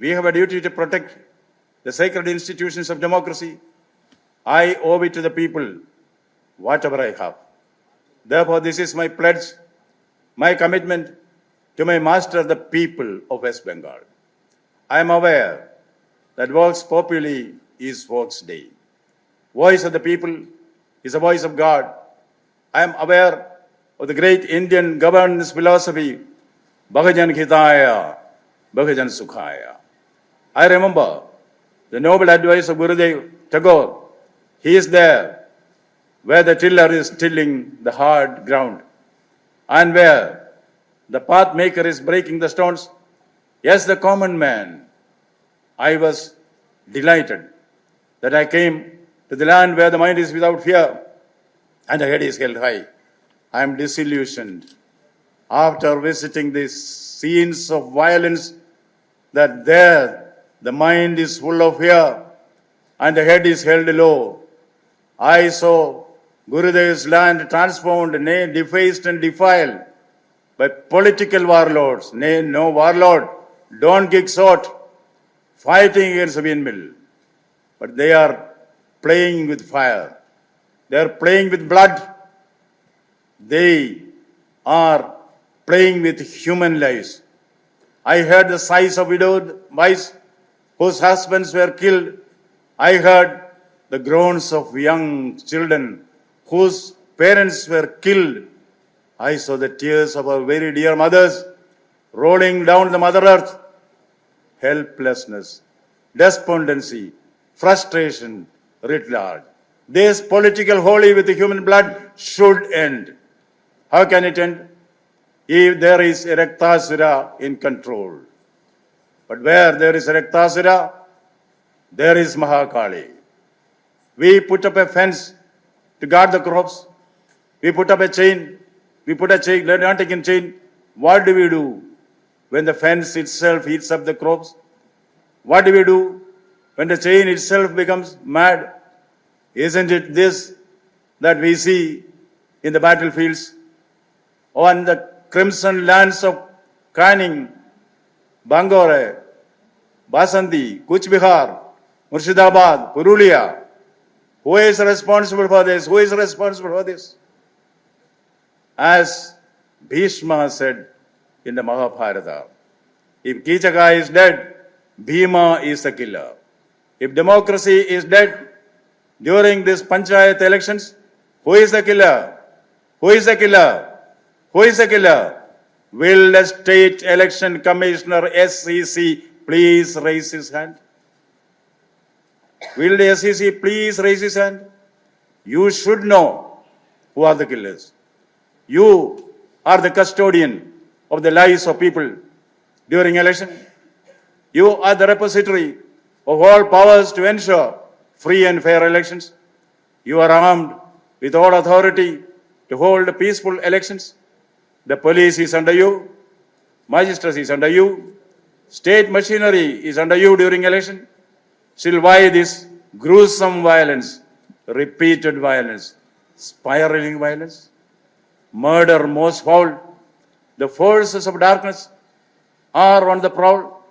We have a duty to protect the sacred institutions of democracy. I owe it to the people, whatever I have. Therefore, this is my pledge, my commitment to my master, the people of West Bengal. I am aware that Vox Populi is Vox Dei. Voice of the people is the voice of God. I am aware of the great Indian governance philosophy, Bhajan Hitaya, Bhajan Sukhaya. I remember the noble advice of Gurudev Tagore. He is there where the tiller is tilling the hard ground and where the path maker is breaking the stones. Yes, the common man. I was delighted that I came to the land where the mind is without fear and the head is held high. I am disillusioned after visiting these scenes of violence that there the mind is full of fear and the head is held low. I saw Gurudev's land transformed, nay, defaced and defiled by political warlords. Nay, no warlord, don't get shot, fighting against the windmill. But they are playing with fire. They are playing with blood. They are playing with human lives. I heard the sighs of widowed wives whose husbands were killed. I heard the groans of young children whose parents were killed. I saw the tears of our very dear mothers rolling down the Mother Earth. Helplessness, despondency, frustration writ large. This political holy with the human blood should end. How can it end? If there is a Raktasura in control. But where there is a Raktasura, there is Mahakali. We put up a fence to guard the crops. We put up a chain. We put a chain, not taking chain. What do we do when the fence itself eats up the crops? What do we do when the chain itself becomes mad? Isn't it this that we see in the battlefields on the crimson lands of Canning, Bangore, Basanti, Kuch Bihar, Murshidabad, Purulia? Who is responsible for this? Who is responsible for this? As Bhishma said in the Mahabharata, if Kichaka is dead, Bhima is the killer. If democracy is dead during this Panchayat elections, who is the killer? Who is the killer? Who is the killer? Will the State Election Commissioner SEC please raise his hand? Will the SEC please raise his hand? You should know who are the killers. You are the custodian of the lives of people during election. You are the repository of all powers to ensure free and fair elections. You are armed with all authority to hold peaceful elections. The police is under you. Magistracy is under you. State machinery is under you during election. Still, why this gruesome violence, repeated violence, spiraling violence, murder most foul? The forces of darkness are on the prowl.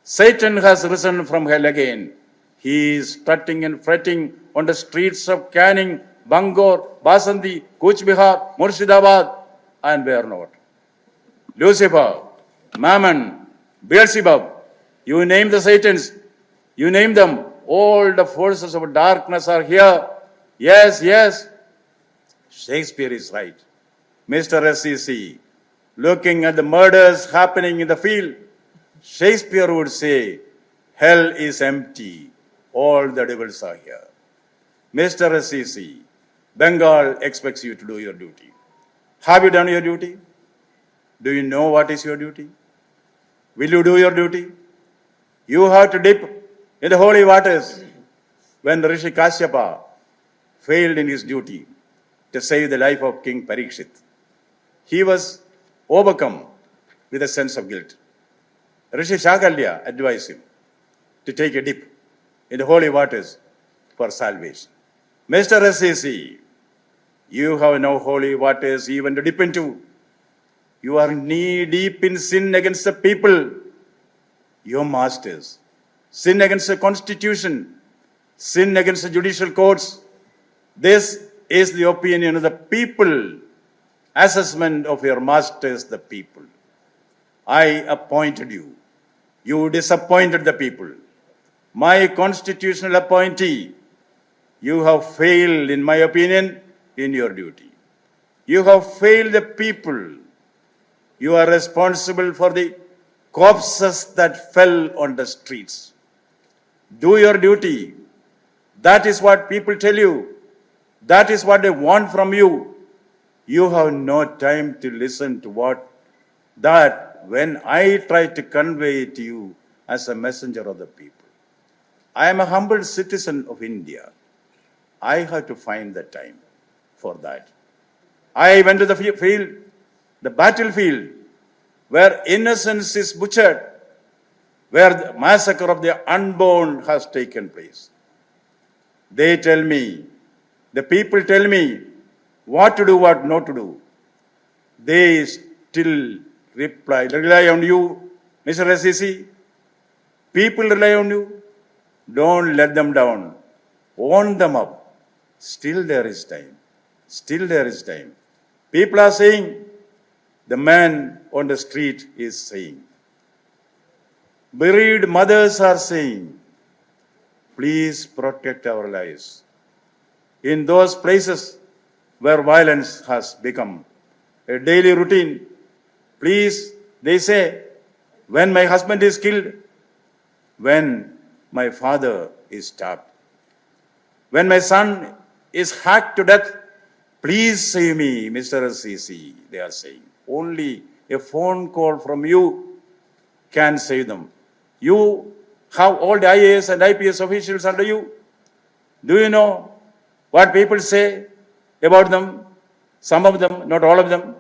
Satan has risen from hell again. He is strutting and fretting on the streets of Canning, Bangor, Basanti, Kuch Bihar, Murshidabad, and where not. Lucifer, Mammon, Beelzebub, you name the Satans, you name them, all the forces of darkness are here. Yes, yes, Shakespeare is right. Mr. SEC, looking at the murders happening in the field, Shakespeare would say, hell is empty, all the devils are here. Mr. SEC, Bengal expects you to do your duty. Have you done your duty? Do you know what is your duty? Will you do your duty? You have to dip in the holy waters. When Rishi Kashyapa failed in his duty to save the life of King Parikshit, he was overcome with a sense of guilt. Rishi Shakalya advised him to take a dip in the holy waters for salvation. Mr. SEC, you have no holy waters even to dip into. You are knee deep in sin against the people. your masters. Sin against the constitution, sin against the judicial courts. This is the opinion of the people, assessment of your masters, the people. I appointed you. You disappointed the people. My constitutional appointee, you have failed, in my opinion, in your duty. You have failed the people. You are responsible for the corpses that fell on the streets. Do your duty. That is what people tell you. That is what they want from you. You have no time to listen to when I try to convey it to you as a messenger of the people. I am a humble citizen of India. I have to find the time for that. I went to the field, the battlefield, where innocence is butchered, where the massacre of the unborn has taken place. They tell me, the people tell me what to do, what not to do. They still rely on you, Mr. SEC. People rely on you. Don't let them down. Warn them up. Still there is time. Still there is time. People are saying, the man on the street is saying. Bereaved mothers are saying, please protect our lives. In those places where violence has become a daily routine, please, they say, when my husband is killed, when my father is stabbed, when my son is hacked to death, please save me, Mr. SEC, they are saying. Only a phone call from you can save them. You have all the IAS and IPS officials under you. Do you know what people say about them? Some of them, not all of them,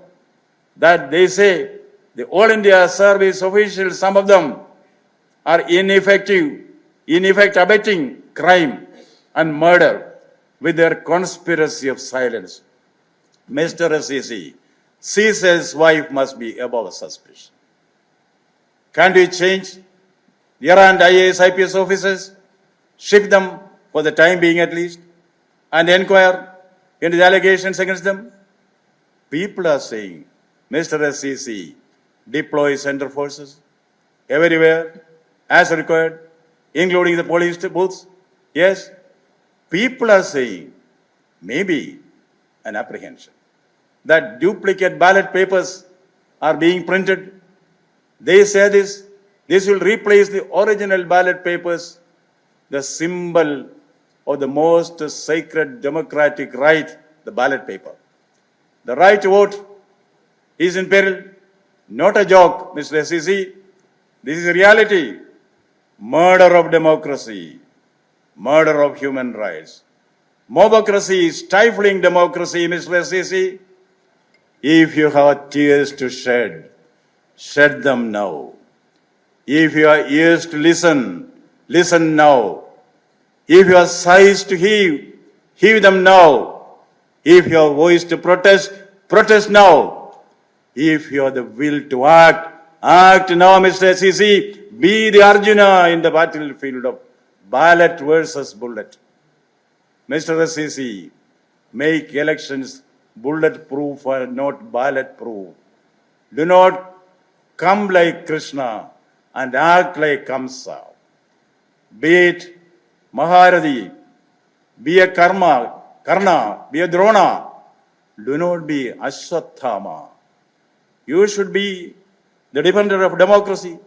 that they say the All India Service officials, some of them are ineffective, in effect abetting crime and murder with their conspiracy of silence. Mr. SEC, Caesar's wife must be above suspicion. Can't we change the errant IAS, IPS officers, ship them for the time being at least, and inquire into the allegations against them? People are saying, Mr. SEC, deploy center forces everywhere as required, including the police booths. Yes, people are saying, maybe an apprehension that duplicate ballot papers are being printed. They say this will replace the original ballot papers, the symbol of the most sacred democratic right, the ballot paper. The right to vote is in peril. Not a joke, Mr. SEC. This is a reality. Murder of democracy, murder of human rights. Mobocracy is stifling democracy, Mr. SEC. If you have tears to shed, shed them now. If you have ears to listen, listen now. If you have sighs to heave, heave them now. If you have voice to protest, protest now. If you have the will to act, act now, Mr. SEC. Be the Arjuna in the battlefield of ballot versus bullet. Mr. SEC, make elections bulletproof or not ballot-proof. Do not come like Krishna and act like Kamsa. Be it Maharadi, be a Karna, be a Drona. Do not be Ashwathama. You should be the defender of democracy.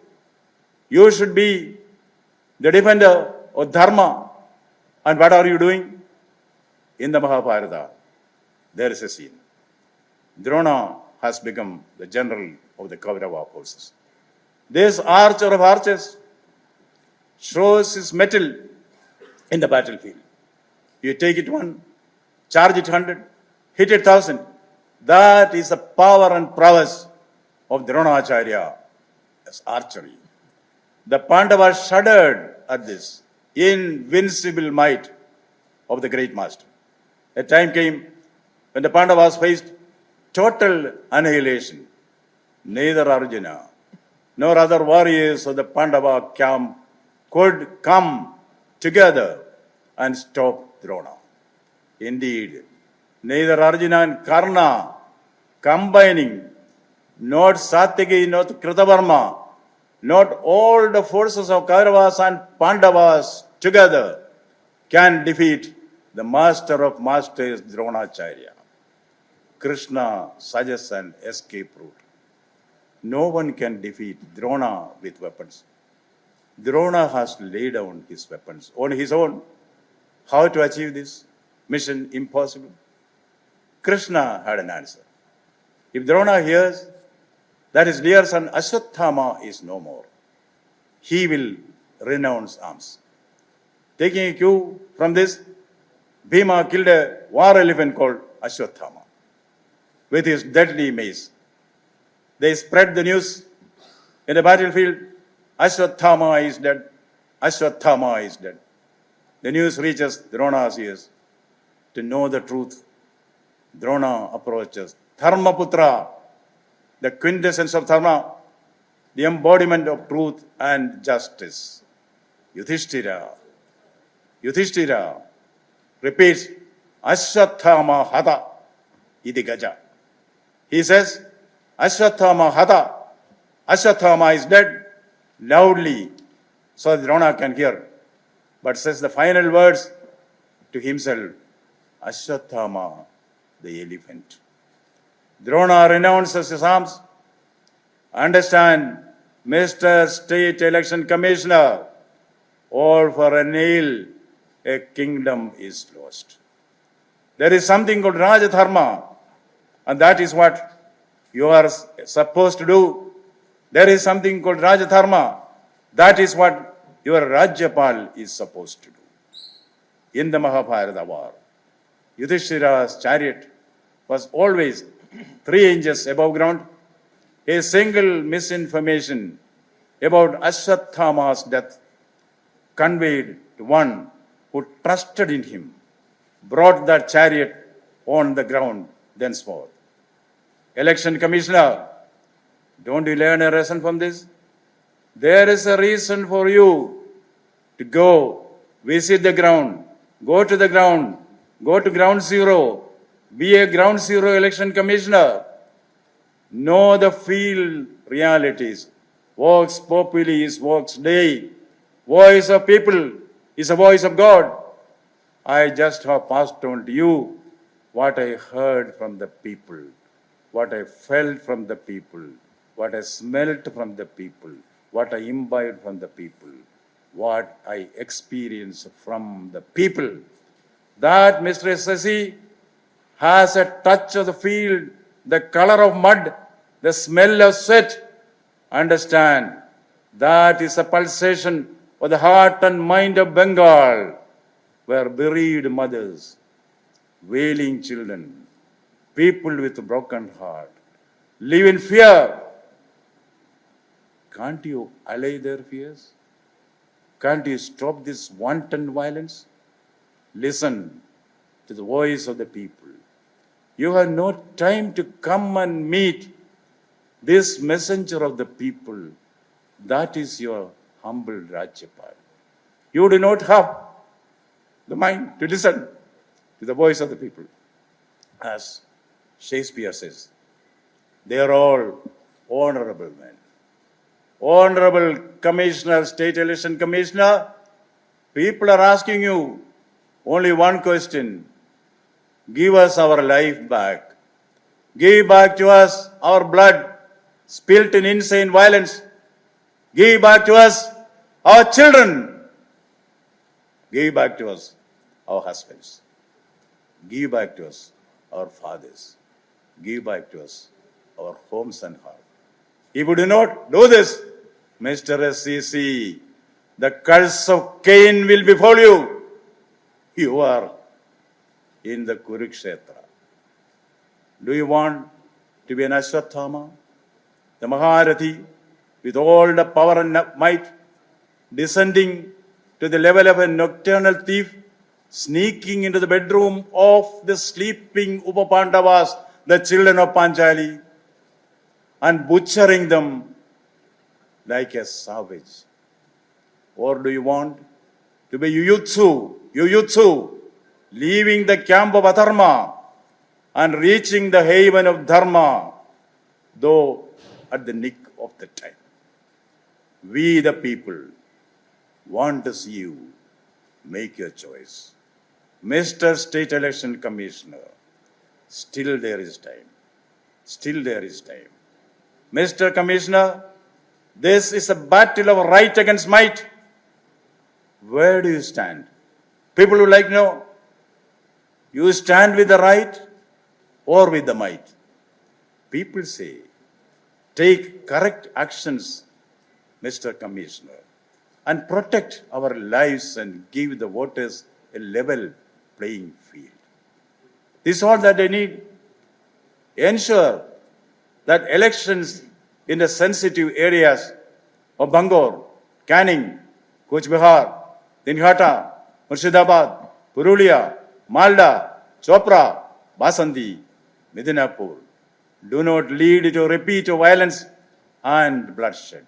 You should be the defender of Dharma. And what are you doing? In the Mahabharata, there is a scene. Drona has become the general of the Kaurava forces. This archer of archers shows his mettle in the battlefield. You take it 1, charge it 100, hit it 1,000. That is the power and prowess of Dronacharya as archery. The Pandavas shuddered at this invincible might of the great master. A time came when the Pandavas faced total annihilation. Neither Arjuna nor other warriors of the Pandava camp could come together and stop Drona. Indeed, neither Arjuna and Karna combining, not Satyaki, not Kritavarma, not all the forces of Kauravas and Pandavas together can defeat the master of masters, Dronacharya. Krishna suggests an escape route. No one can defeat Drona with weapons. Drona has laid down his weapons on his own. How to achieve this? Mission impossible. Krishna had an answer. If Drona hears that his dear son Ashwathama is no more, he will renounce arms. Taking a cue from this, Bhima killed a war elephant called Ashwathama with his deadly mace. They spread the news in the battlefield, Ashwathama is dead, Ashwathama is dead. The news reaches Drona's ears. To know the truth, Drona approaches Dharmaputra, the quintessence of Dharma, the embodiment of truth and justice. Yudhishthira repeats, Ashwathama hata iti gaja. He says, Ashwathama hata, Ashwathama is dead, loudly, so that Drona can hear. But says the final words to himself, Ashwathama, the elephant. Drona renounces his arms. Understand, Mr. State Election Commissioner, all for a nail, a kingdom is lost. There is something called Rajadharma, and that is what you are supposed to do. There is something called Rajadharma. That is what your Rajyapal is supposed to do. In the Mahabharata war, Yudhishthira's chariot was always 3 inches above ground. A single misinformation about Ashwathama's death conveyed to one who trusted in him brought that chariot on the ground thenceforth. Election Commissioner, don't you learn a lesson from this? There is a reason for you to go visit the ground, go to the ground, go to ground zero, be a ground zero election commissioner. Know the field realities. Vox populi is vox Dei. Voice of people is a voice of God. I just have passed on to you what I heard from the people, what I felt from the people, what I smelt from the people, what I imbibed from the people, what I experienced from the people. That, Mr. SSC, has a touch of the field, the color of mud, the smell of sweat. Understand, that is a pulsation of the heart and mind of Bengal, where bereaved mothers, wailing children, people with a broken heart, live in fear. Can't you allay their fears? Can't you stop this wanton violence? Listen to the voice of the people. You have no time to come and meet this messenger of the people. That is your humble Rajyapal. You do not have the mind to listen to the voice of the people. As Shakespeare says, they are all honorable men. Honorable Commissioner, State Election Commissioner, people are asking you only one question. Give us our life back. Give back to us our blood spilt in insane violence. Give back to us our children. Give back to us our husbands. Give back to us our fathers. Give back to us our homes and hearts. If you do not do this, Mr. SCC, the curse of Cain will befall you. You are in the Kurukshetra. Do you want to be an Ashwathama, the Maharathi, with all the power and might, descending to the level of a nocturnal thief, sneaking into the bedroom of the sleeping Upapandavas, the children of Panchayat, and butchering them like a savage? Or do you want to be Yuyutsu, leaving the camp of Adharma and reaching the haven of Dharma, though at the nick of the time? We, the people, want to see you make your choice. Mr. State Election Commissioner, still there is time. Still there is time. Mr. Commissioner, this is a battle of right against might. Where do you stand? People would like to know, you stand with the right or with the might? People say, take correct actions, Mr. Commissioner, and protect our lives and give the voters a level playing field. This is all that they need. Ensure that elections in the sensitive areas of Bangor, Canning, Cooch Behar, Dinhata, Murshidabad, Purulia, Malda, Chopra, Basandi, Midinapur do not lead to a repeat of violence and bloodshed.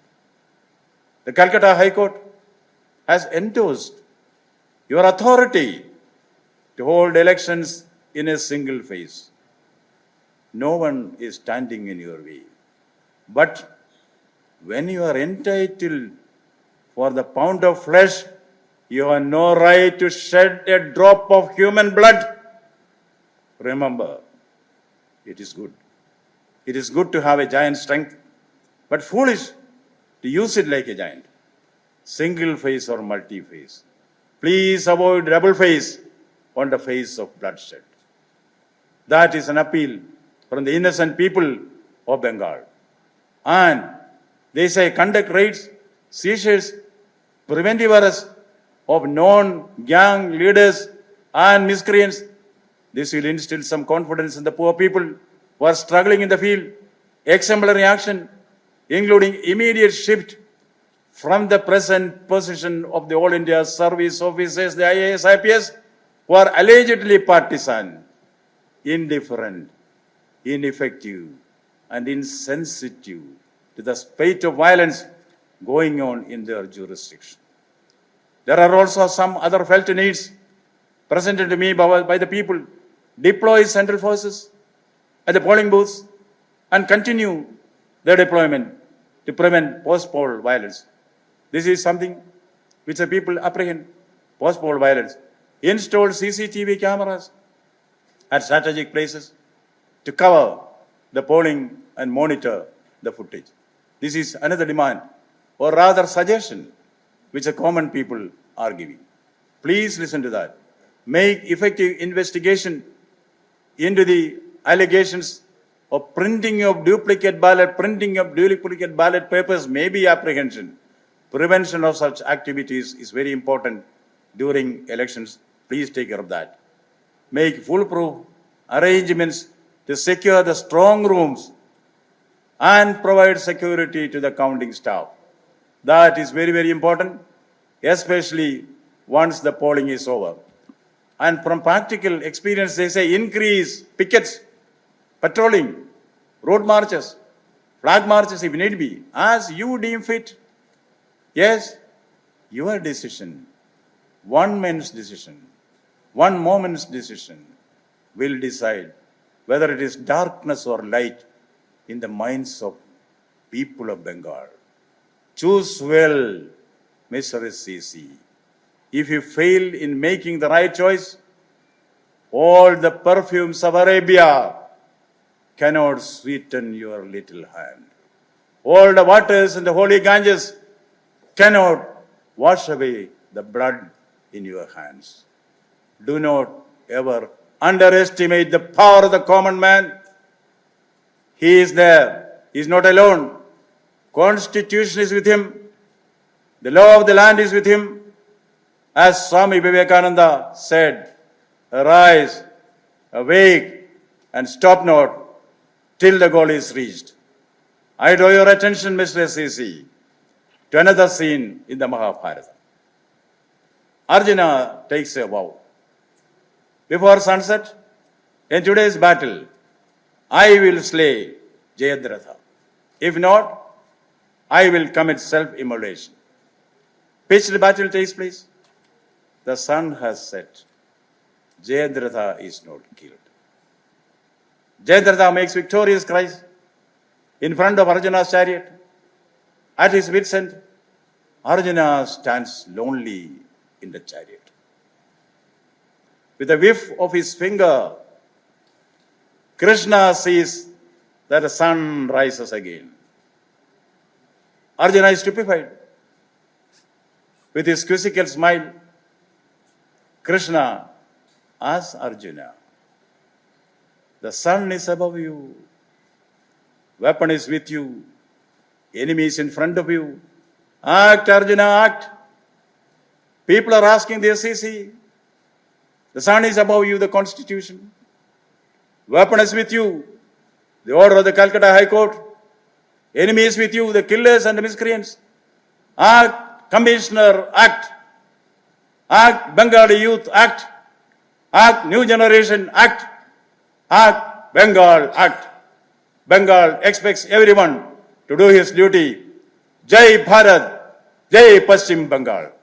The Calcutta High Court has endorsed your authority to hold elections in a single phase. No one is standing in your way. But when you are entitled for the pound of flesh, you have no right to shed a drop of human blood. Remember, it is good. It is good to have a giant strength, but foolish to use it like a giant. Single phase or multi-phase. Please avoid double phase on the face of bloodshed. That is an appeal from the innocent people of Bengal. And they say conduct raids, seizures, preventive arrests of non-gang leaders and miscreants. This will instill some confidence in the poor people who are struggling in the field. Exemplary action, including immediate shift from the present position of the All India Service Officers, the IAS, IPS, who are allegedly partisan, indifferent, ineffective, and insensitive to the spate of violence going on in their jurisdiction. There are also some other felt needs presented to me by the people. Deploy central forces at the polling booths and continue their deployment to prevent post-poll violence. This is something which the people apprehend, post-poll violence. Install CCTV cameras at strategic places to cover the polling and monitor the footage. This is another demand, or rather suggestion, which the common people are giving. Please listen to that. Make effective investigation into the allegations of printing of duplicate ballot papers may be apprehension. Prevention of such activities is very important during elections. Please take care of that. Make foolproof arrangements to secure the strong rooms and provide security to the counting staff. That is very, very important, especially once the polling is over. And from practical experience, they say increase pickets, patrolling, road marches, flag marches if need be, as you deem fit. Yes, your decision, one man's decision, one moment's decision will decide whether it is darkness or light in the minds of people of Bengal. Choose well, Mr. SCC. If you fail in making the right choice, all the perfumes of Arabia cannot sweeten your little hand. All the waters in the holy Ganges cannot wash away the blood in your hands. Do not ever underestimate the power of the common man. He is there. He is not alone. Constitution is with him. The law of the land is with him. As Swami Vivekananda said, arise, awake, and stop not till the goal is reached. I draw your attention, Mr. SCC, to another scene in the Mahabharata. Arjuna takes a vow. Before sunset, in today's battle, I will slay Jayadratha. If not, I will commit self-immolation. Pitched battle takes place. The sun has set. Jayadratha is not killed. Jayadratha makes victorious cries in front of Arjuna's chariot. At his wit's end, Arjuna stands lonely in the chariot. With a whiff of his finger, Krishna sees that the sun rises again. Arjuna is stupefied. With his quizzical smile, Krishna asks Arjuna, the sun is above you, weapon is with you, enemy is in front of you. Act, Arjuna, act. People are asking the SEC, the sun is above you, the constitution. Weapon is with you, the order of the Calcutta High Court. Enemy is with you, the killers and the miscreants. Act, Commissioner, act. Act, Bengali youth, act. Act, new generation, act. Act, Bengal, act. Bengal expects everyone to do his duty. Jai Bharat, Jai Paschim Bengal.